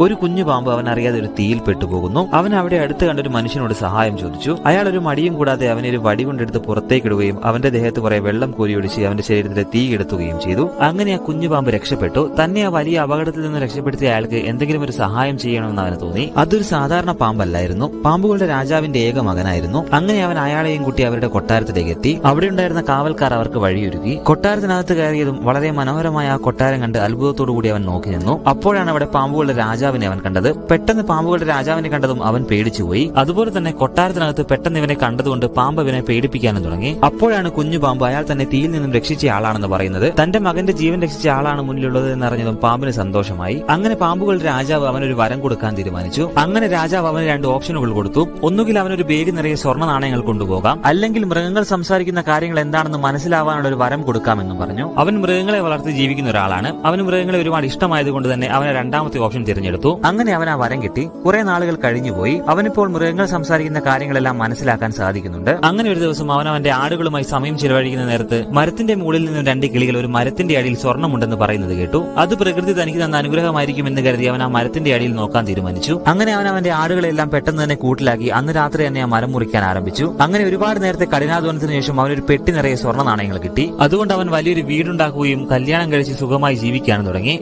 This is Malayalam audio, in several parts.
ഒരു കുഞ്ഞു പാമ്പ് അവൻ അറിയാതെ ഒരു തീയിൽ പെട്ടുപോകുന്നു. അവൻ അവിടെ അടുത്ത് കണ്ടൊരു മനുഷ്യനോട് സഹായം ചോദിച്ചു. അയാൾ ഒരു മടിയും കൂടാതെ അവനെ ഒരു വടി കൊണ്ടെടുത്ത് പുറത്തേക്കിടുകയും അവന്റെ ദേഹത്ത് കുറെ വെള്ളം കോരിയൊഴിച്ച് അവന്റെ ശരീരത്തിലെ തീ കെടുത്തുകയും ചെയ്തു. അങ്ങനെ ആ കുഞ്ഞു പാമ്പ് രക്ഷപ്പെട്ടു. തന്നെ ആ വലിയ അപകടത്തിൽ നിന്ന് രക്ഷപ്പെടുത്തിയ അയാൾക്ക് എന്തെങ്കിലും ഒരു സഹായം ചെയ്യണമെന്ന് അവന് തോന്നി. അതൊരു സാധാരണ പാമ്പല്ലായിരുന്നു, പാമ്പുകളുടെ രാജാവിന്റെ ഏക മകനായിരുന്നു. അങ്ങനെ അവൻ അയാളെയും കൂട്ടി അവരുടെ കൊട്ടാരത്തിലേക്ക് എത്തി. അവിടെ ഉണ്ടായിരുന്ന കാവൽക്കാർ അവർക്ക് വഴിയൊരുക്കി. കൊട്ടാരത്തിനകത്ത് കയറിയതും വളരെ മനോഹരമായ ആ കൊട്ടാരം കണ്ട് അത്ഭുതത്തോടു കൂടി അവൻ നോക്കി നിന്നു. അപ്പോഴാണ് അവിടെ പാമ്പുകളുടെ രാജാവിനെ അവൻ കണ്ടത്. പെട്ടെന്ന് പാമ്പുകളുടെ രാജാവിനെ കണ്ടതും അവൻ പേടിച്ചുപോയി. അതുപോലെ തന്നെ കൊട്ടാരത്തിനകത്ത് പെട്ടെന്ന് ഇവനെ കണ്ടതുകൊണ്ട് പാമ്പ് ഇവനെ പേടിപ്പിക്കാനും തുടങ്ങി. അപ്പോഴാണ് കുഞ്ഞു പാമ്പ് അയാൾ തന്നെ തീയിൽ നിന്നും രക്ഷിച്ച ആളാണെന്ന് പറയുന്നത്. തന്റെ മകന്റെ ജീവൻ രക്ഷിച്ച ആളാണ് മുന്നിലുള്ളത് എന്നറിഞ്ഞതും പാമ്പിന് സന്തോഷമായി. അങ്ങനെ പാമ്പുകളുടെ രാജാവ് അവനൊരു വരം കൊടുക്കാൻ തീരുമാനിച്ചു. അങ്ങനെ രാജാവ് അവന് 2 ഓപ്ഷനുകൾ കൊടുത്തു. ഒന്നുകിൽ അവനൊരു ബാഗ് നിറയെ സ്വർണ്ണ നാണയങ്ങൾ കൊണ്ടുപോകാം, അല്ലെങ്കിൽ മൃഗങ്ങൾ സംസാരിക്കുന്ന കാര്യങ്ങൾ എന്താണെന്ന് മനസ്സിലാവാനുള്ള ഒരു വരം കൊടുക്കാമെന്നും പറഞ്ഞു. അവൻ മൃഗങ്ങളെ വളർത്തി ജീവിക്കുന്ന ഒരാളാണ്. അവന് മൃഗങ്ങളെ ഒരുപാട് ഇഷ്ടമായതുകൊണ്ട് തന്നെ അവന് 2ാമത്തെ ഓപ്ഷൻ തിരഞ്ഞെടുത്തു. അങ്ങനെ അവൻ ആ വരം കിട്ടി. കുറെ നാളുകൾ കഴിഞ്ഞുപോയി. അവനിപ്പോൾ മൃഗങ്ങൾ സംസാരിക്കുന്ന കാര്യങ്ങളെല്ലാം മനസ്സിലാക്കാൻ സാധിക്കുന്നുണ്ട്. അങ്ങനെ ഒരു ദിവസം അവൻ അവന്റെ ആടുകളുമായി സമയം ചിലവഴിക്കുന്ന നേരത്ത് മരത്തിന്റെ മുകളിൽ നിന്നും 2 കിളികൾ ഒരു മരത്തിന്റെ അടിയിൽ സ്വർണ്ണമുണ്ടെന്ന് പറയുന്നത് കേട്ടു. അത് പ്രകൃതി തനിക്ക് തന്ന അനുഗ്രഹമായിരിക്കുമെന്ന് കരുതി അവൻ ആ മരത്തിന്റെ അടിയിൽ നോക്കാൻ തീരുമാനിച്ചു. അങ്ങനെ അവൻ അവന്റെ ആടുകളെല്ലാം പെട്ടെന്ന് തന്നെ കൂട്ടിലാക്കി അന്ന് രാത്രി തന്നെ ആ മരം മുറിക്കാൻ ആരംഭിച്ചു. അങ്ങനെ ഒരുപാട് നേരത്തെ കഠിനാധ്വാനത്തിന് ശേഷം അവനൊരു പെട്ടി നിറയെ സ്വർണ്ണ നാണയങ്ങൾ കിട്ടി. അതുകൊണ്ട് അവൻ വലിയൊരു വീടുണ്ടാക്കുകയും കല്യാണം കഴിച്ച് സുഖമായി ജീവിക്കാനും തുടങ്ങി.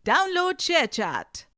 Download ShareChat.